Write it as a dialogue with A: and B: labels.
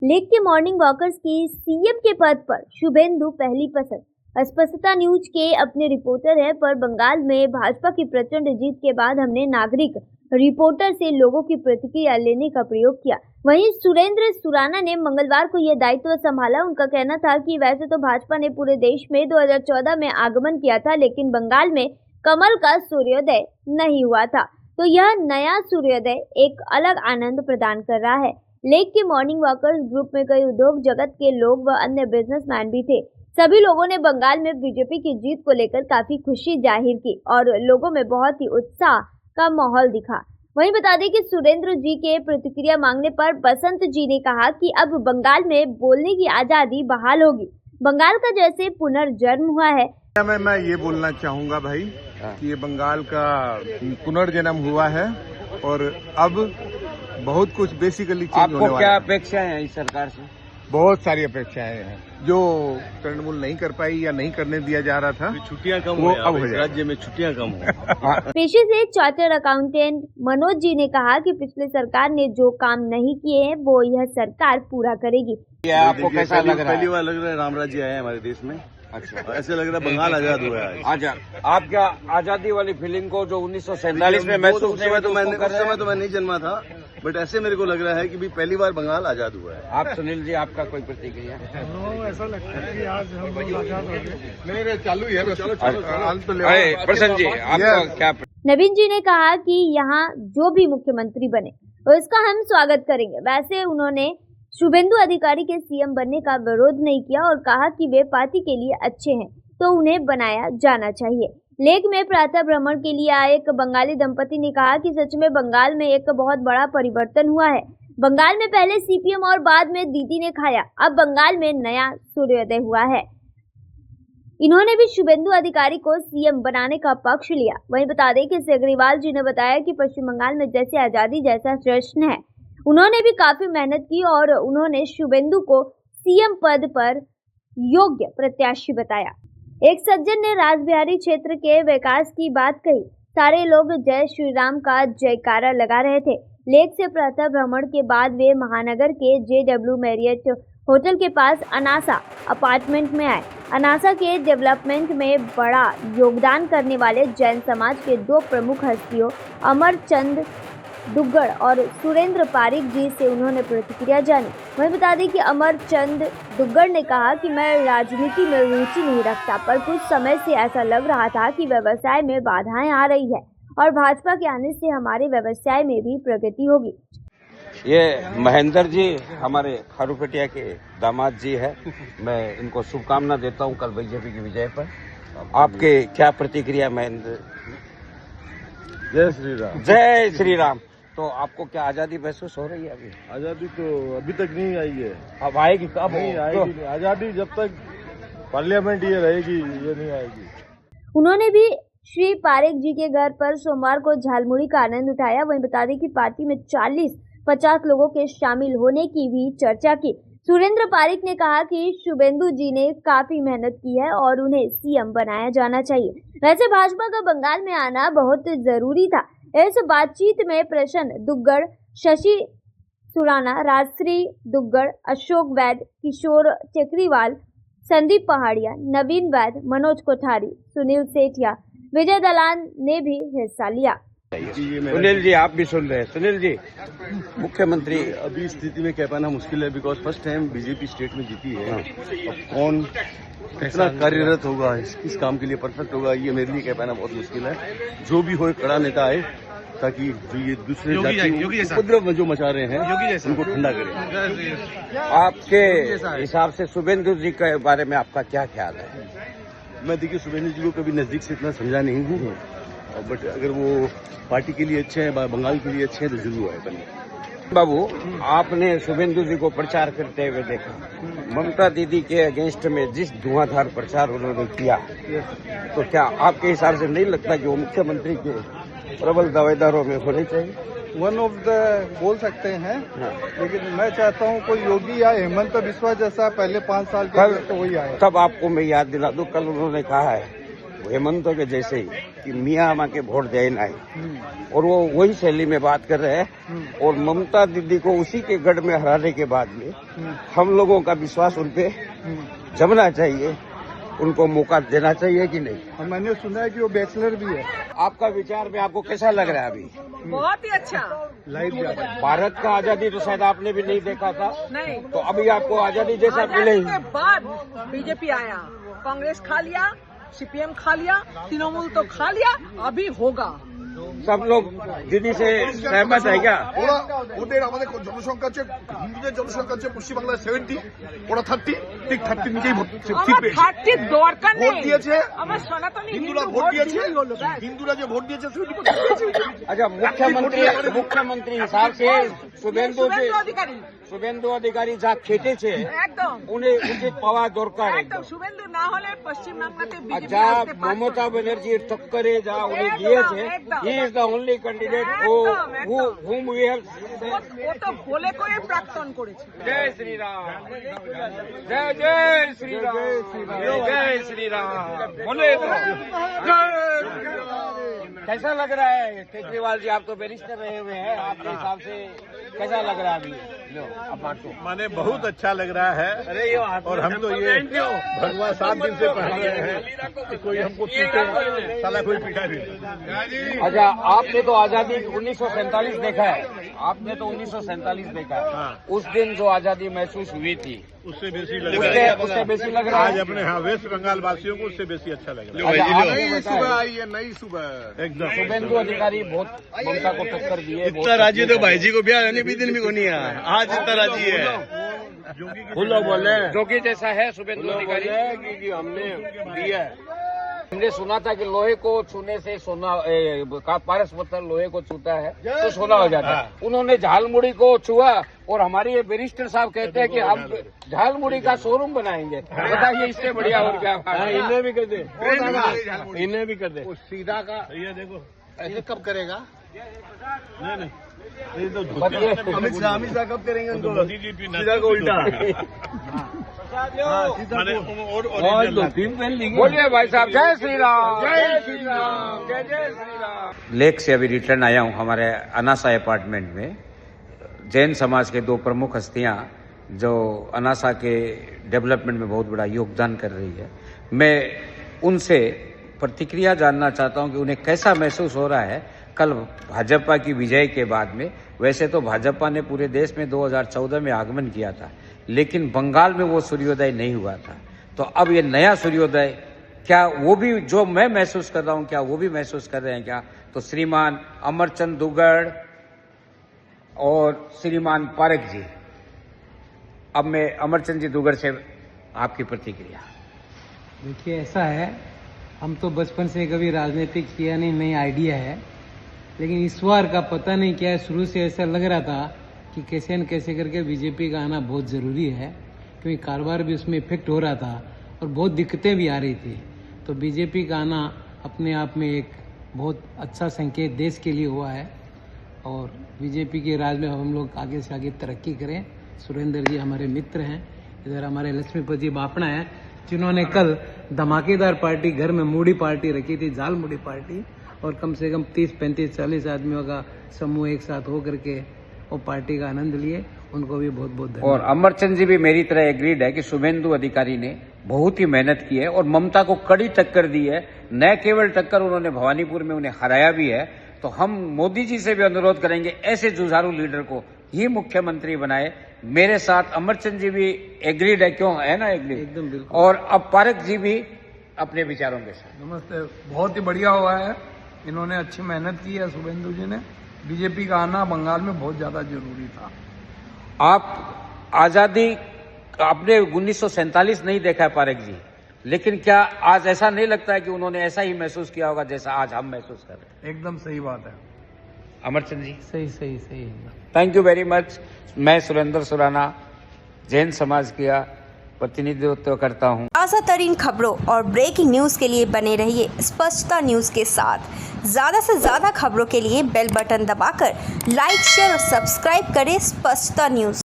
A: Lake के morning walkers की CM के पद पर शुभेंदु पहली पसंद। अस्पष्टता न्यूज के अपने रिपोर्टर है, पर बंगाल में भाजपा की प्रचंड जीत के बाद हमने नागरिक रिपोर्टर से लोगों की प्रतिक्रिया लेने का प्रयोग किया। वहीं सुरेंद्र सुराना ने मंगलवार को यह दायित्व संभाला। उनका कहना था कि वैसे तो भाजपा ने पूरे देश में 2014 में आगमन किया था, लेकिन बंगाल में कमल का सूर्योदय नहीं हुआ था, तो यह नया सूर्योदय एक अलग आनंद प्रदान कर रहा है। लेक के मॉर्निंग वॉकर्स ग्रुप में कई उद्योग जगत के लोग व अन्य बिजनेसमैन भी थे। सभी लोगों ने बंगाल में बीजेपी की जीत को लेकर काफी खुशी जाहिर की और लोगों में बहुत ही उत्साह का माहौल दिखा। वहीं बता दें कि सुरेंद्र जी के प्रतिक्रिया मांगने पर बसंत जी ने कहा कि अब बंगाल में बोलने की आजादी बहाल होगी। बंगाल का जैसे पुनर्जन्म हुआ है।
B: मैं ये बोलना चाहूँगा भाई कि ये बंगाल का पुनर्जन्म हुआ है और अब बहुत कुछ बेसिकली चेंज होने वाला है।
C: आपको क्या अपेक्षाएं हैं इस सरकार से?
B: बहुत सारी अपेक्षाएं हैं जो तृणमूल नहीं कर पाई या नहीं करने दिया जा रहा था।
C: छुट्टियां कम
B: वो
C: हो
B: अब हो जाए।
C: राज्य में छुट्टियां कम हो।
A: पेशे से चार्टर्ड अकाउंटेंट मनोज जी ने कहा कि पिछले सरकार ने जो काम नहीं किए हैं वो यह सरकार पूरा करेगी।
C: आपको कैसा लग रहा है?
D: पहली बार लग रहा है राम राज्य आया है हमारे देश में।
C: अच्छा,
D: ऐसे लग रहा है बंगाल आजाद हुआ है।
C: आजाद। आप क्या आजादी वाली फीलिंग को जो 1947 में महसूस
D: उस समय तो मैं नहीं जन्मा था, बट ऐसे मेरे को लग रहा है कि भी पहली बार बंगाल आजाद हुआ है।
C: आप सुनील जी, आपका कोई प्रतिक्रिया?
B: ऐसा लगता है कि आज हम लोग आजाद हो गए। नहीं चालू है।
C: चलो प्रसन्न जी, आपका क्या?
A: नवीन जी ने कहा कि यहाँ जो भी मुख्यमंत्री बने उसका हम स्वागत करेंगे। वैसे उन्होंने शुभेंदु अधिकारी के सीएम बनने का विरोध नहीं किया और कहा कि वे पार्टी के लिए अच्छे हैं तो उन्हें बनाया जाना चाहिए। लेक में प्रातः भ्रमण के लिए आए एक बंगाली दंपति ने कहा कि सच में बंगाल में एक बहुत बड़ा परिवर्तन हुआ है। बंगाल में पहले सीपीएम और बाद में दीदी ने खाया, अब बंगाल में नया सूर्योदय हुआ है। इन्होंने भी शुभेंदु अधिकारी को सीएम बनाने का पक्ष लिया। वहीं बता दें कि अग्रवाल जी ने बताया कि पश्चिम बंगाल में जैसे आजादी जैसा प्रश्न है, उन्होंने भी काफी मेहनत की और उन्होंने शुभेंदु को सीएम पद पर योग्य प्रत्याशी बताया। एक सज्जन ने राजबिहारी क्षेत्र के विकास की बात कही। सारे लोग जय श्री राम का जयकारा लगा रहे थे। लेक से प्रातः भ्रमण के बाद वे महानगर के JW मैरियट होटल के पास अनासा अपार्टमेंट में आए। अनासा के डेवलपमेंट में बड़ा योगदान करने वाले जैन समाज के दो प्रमुख हस्तियों अमरचंद दुग्गड़ और सुरेंद्र पारिक जी से उन्होंने प्रतिक्रिया जानी। वहीं बता दें कि अमरचंद दुग्गड़ ने कहा कि मैं राजनीति में रुचि नहीं रखता, पर कुछ समय से ऐसा लग रहा था कि व्यवसाय में बाधाएं आ रही है और भाजपा के आने से हमारे व्यवसाय में भी प्रगति होगी।
C: ये महेंद्र जी हमारे खारूपेटिया के दामाद जी है। मैं इनको शुभकामना देता हूँ कल बीजेपी की विजय पर। आपके क्या प्रतिक्रिया महेंद्र?
D: जय श्री राम।
C: जय श्री राम। तो आपको क्या आजादी महसूस हो रही है अभी?
D: आजादी तो अभी तक नहीं आई है।
C: अब आएगी कब?
D: नहीं आएगी नहीं। आजादी जब तक पार्लियामेंट ये रहेगी ये नहीं आएगी।
A: उन्होंने भी श्री पारिक जी के घर पर सोमवार को झालमुड़ी का आनंद उठाया। वहीं बता दें कि पार्टी में 40-50 लोगों के शामिल होने की भी चर्चा की। सुरेंद्र पारिक ने कहा कि शुभेंदु जी ने काफी मेहनत की है और उन्हें सीएम बनाया जाना चाहिए। वैसे भाजपा का बंगाल में आना बहुत जरूरी था। इस बातचीत में प्रसन्न दुग्गड़, शशि सुराना, राजश्री दुग्गड़, अशोक वैद, किशोर चक्रीवाल, संदीप पहाड़िया, नवीन वैद, मनोज कोठारी, सुनील सेठिया, विजय दलाल ने भी हिस्सा लिया।
C: सुनील जी, आप भी सुन रहे हैं। सुनील जी, मुख्यमंत्री
D: अभी स्थिति में कह पाना मुश्किल है, because first time BJP state में जीती है। अब कौन कितना कार्यरत होगा, किस काम के लिए परफेक्ट होगा, ये मेरे लिए कह पाना बहुत मुश्किल है। जो भी हो एक कड़ा नेता आए ताकि जो ये दूसरे उपद्रव में जो मचा रहे हैं उनको ठंडा करें।
C: आपके हिसाब से शुभेंदु जी के बारे में आपका क्या ख्याल है?
D: मैं देखिए शुभेंदु जी को कभी नजदीक से इतना समझा नहीं हूँ, बट अगर वो पार्टी के लिए अच्छे हैं, बंगाल के लिए अच्छे हैं तो जरूर आए बने।
C: बाबू, आपने शुभेंदु जी को प्रचार करते हुए देखा। ममता दीदी के अगेंस्ट में जिस धुआंधार प्रचार उन्होंने किया, तो क्या आपके हिसाब से नहीं लगता कि वो मुख्यमंत्री के प्रबल दावेदारों में होने चाहिए?
E: वन ऑफ द बोल सकते हैं, लेकिन मैं चाहता हूँ कोई योगी या हेमंत बिस्वा जैसा पहले 5 साल के तो वही आए।
C: तब आपको मैं याद दिला दूं, कल उन्होंने कहा है हेमंत के जैसे ही कि मियाँ माँ के वोट देना है, और वो वही शैली में बात कर रहे हैं। और ममता दीदी को उसी के गढ़ में हराने के बाद में हम लोगों का विश्वास उन पे जमना चाहिए, उनको मौका देना चाहिए कि नहीं।
E: और मैंने सुना है कि वो बैचलर भी है।
C: आपका विचार में आपको कैसा लग रहा है अभी?
F: बहुत ही अच्छा।
E: लाइफ ज्यादा
C: भारत का आजादी तो शायद आपने भी नहीं देखा था,
F: नहीं
C: तो अभी आपको आजादी जैसा
F: आजादी
C: मिले।
F: के बाद बीजेपी आया, कांग्रेस खा लिया, सीपीएम खा लिया, तृणमूल तो खा लिया, अभी होगा।
C: सब लोग दीदी से सहमत है क्या?
G: ওদের আমাদের জনসংখ্যা হচ্ছে হিন্দুদের জনসংখ্যা হচ্ছে পশ্চিমবাংলায় 70, ওরা 30, ঠিক 30 নিচেই ঠিক পেয়েছে।
F: 30 দরকার
G: ভোট
F: নেই,
G: দিয়েছে,
F: আমার সনাতনী
G: হিন্দুরা
F: হিন্দু
G: ভোট
F: ভোট
G: দিয়েছে,
F: দিলেই হলো, ব্যাস।
G: হিন্দুরা যে ভোট দিয়েছে 70%।
C: अच्छा, मुख्यमंत्री हिसाब से शुभेंदु अधिकारी যা খেটেছে
F: একদম
C: উনি উচিত পাওয়া দরকার।
F: একদম শুভেন্দু না হলে পশ্চিমবাংলাতে
C: আর
F: বিজেপি
C: যা
F: আসতে পারত
C: মমতা
F: না।
C: ব্যানার্জির টক্করে যা উনি
F: একদম,
C: দিয়েছে,
F: একদম।
C: He is the only candidate whom we have।
F: ও তো বলে কয়ে প্রাক্তন করেছে।
C: जय श्री राम, जय जय श्री राम, जय श्री राम, बोले तो। कैसा लग रहा है केजरीवाल जी? आप तो बैरिस्टर रहे हुए हैं, आपके हिसाब से कैसा लग रहा है अभी? लो अब बांटो।
B: माने बहुत अच्छा लग रहा है। और हम तो ये भगवान 7 दिन से पढ़ रहे हैं कि कोई हमको पीटे, साला कोई पीटा नहीं।
C: अच्छा, आपने तो आजादी 1947 देखा है, आपने तो 1947 देखा है।
B: हाँ।
C: उस दिन जो आजादी महसूस हुई थी
B: उससे बेसी लग रहा है,
C: उससे बेसी लग रहा
B: आज
C: है।
B: अपने वेस्ट बंगाल वासियों को उससे बेसी अच्छा लग रहा
C: अच्छा, आपने
G: नई
C: बताया,
G: सुबह आई है, नई सुबह।
B: एकदम।
C: शुभेंदु अधिकारी बहुत ममता को टक्कर दिए।
D: इतना राजी तो भाई जी को भी आने भी दिन भी को नहीं है, आज इतना राजी है।
C: फूलो बोले जोगी जैसा है शुभेंदु अधिकारी कि हमने दिया है। हमने सुना था कि लोहे को छूने से सोना, पारस पत्थर लोहे को छूता है तो सोना हो जाता है। उन्होंने झालमुड़ी को छुआ, और हमारे ये बैरिस्टर साहब कहते हैं कि हम झालमुड़ी का शोरूम बनाएंगे। बताइए इससे बढ़िया और क्या? इन्हें भी कर दे, इन्हें भी कर दे।
G: सीधा का
B: ये देखो,
G: ये कब करेगा?
B: नहीं ये तो
C: बताइए।
D: अमित शाह कब करेंगे उनको?
B: मोदी जी भी
D: सीधा को उल्टा।
B: माने
C: बोलिए भाई साहब, जय श्री राम, जय श्री राम, जय जय श्री राम। लेक से अभी रिटर्न आया हूँ हमारे अनासा अपार्टमेंट में। जैन समाज के 2 प्रमुख हस्तियां जो अनासा के डेवलपमेंट में बहुत बड़ा योगदान कर रही है, मैं उनसे प्रतिक्रिया जानना चाहता हूं कि उन्हें कैसा महसूस हो रहा है कल भाजपा की विजय के बाद में। वैसे तो भाजपा ने पूरे देश में 2014 में आगमन किया था, लेकिन बंगाल में वो सूर्योदय नहीं हुआ था। तो अब ये नया सूर्योदय, क्या वो भी जो मैं महसूस कर रहा हूं, क्या वो भी महसूस कर रहे हैं क्या? तो श्रीमान अमरचंद दुगड़ और श्रीमान पारक जी, अब मैं अमरचंद जी दुगड़ से आपकी प्रतिक्रिया।
H: देखिए, ऐसा है, हम तो बचपन से कभी राजनीतिक किया नहीं, नई आइडिया है, लेकिन इस बार का पता नहीं क्या है, शुरू से ऐसा लग रहा था कि कैसे न कैसे करके बीजेपी का आना बहुत ज़रूरी है, क्योंकि कारोबार भी उसमें इफेक्ट हो रहा था और बहुत दिक्कतें भी आ रही थी। तो बीजेपी का आना अपने आप में एक बहुत अच्छा संकेत देश के लिए हुआ है, और बीजेपी के राज में हम लोग आगे से आगे तरक्की करें। सुरेंद्र जी हमारे मित्र हैं, इधर हमारे लक्ष्मीपति बापना है, जिन्होंने कल धमाकेदार पार्टी घर में मूडी पार्टी रखी थी, जाल मूडी पार्टी, और कम से कम 30, 35, 40 आदमियों का समूह एक साथ हो करके वो पार्टी का आनंद लिए। उनको भी बहुत बहुत धन्यवाद।
C: और अमरचंद जी भी मेरी तरह एग्रीड है कि शुभेंदु अधिकारी ने बहुत ही मेहनत की है और ममता को कड़ी टक्कर दी है। न केवल टक्कर, उन्होंने भवानीपुर में उन्हें हराया भी है। तो हम मोदी जी से भी अनुरोध करेंगे ऐसे जुझारू लीडर को ही मुख्यमंत्री बनाए। मेरे साथ अमरचंद जी भी एग्रीड है, क्यों है ना एग्रीड?
H: एकदम बिल्कुल।
C: और अब पारक जी भी अपने विचारों के साथ।
I: नमस्ते, बहुत ही बढ़िया हुआ है, इन्होंने अच्छी मेहनत की है शुभेंदु जी ने। बीजेपी का आना बंगाल में बहुत ज्यादा जरूरी था।
C: आप आजादी आपने 1947 नहीं देखा है पारक जी, लेकिन क्या आज ऐसा नहीं लगता है कि उन्होंने ऐसा ही महसूस किया होगा जैसा आज हम महसूस कर रहे हैं?
I: एकदम सही बात है।
C: अमरचंद जी,
H: सही।
C: Thank you very much. मैं सुरेंद्र सुराना जैन समाज का प्रतिनिधित्व करता हूं।
J: ताज़ा तरीन खबरों और ब्रेकिंग न्यूज के लिए बने रहिए स्पष्टता न्यूज के साथ। ज़्यादा से ज़्यादा खबरों के लिए बेल बटन दबाकर लाइक, शेयर और सब्सक्राइब करें स्पष्टता न्यूज।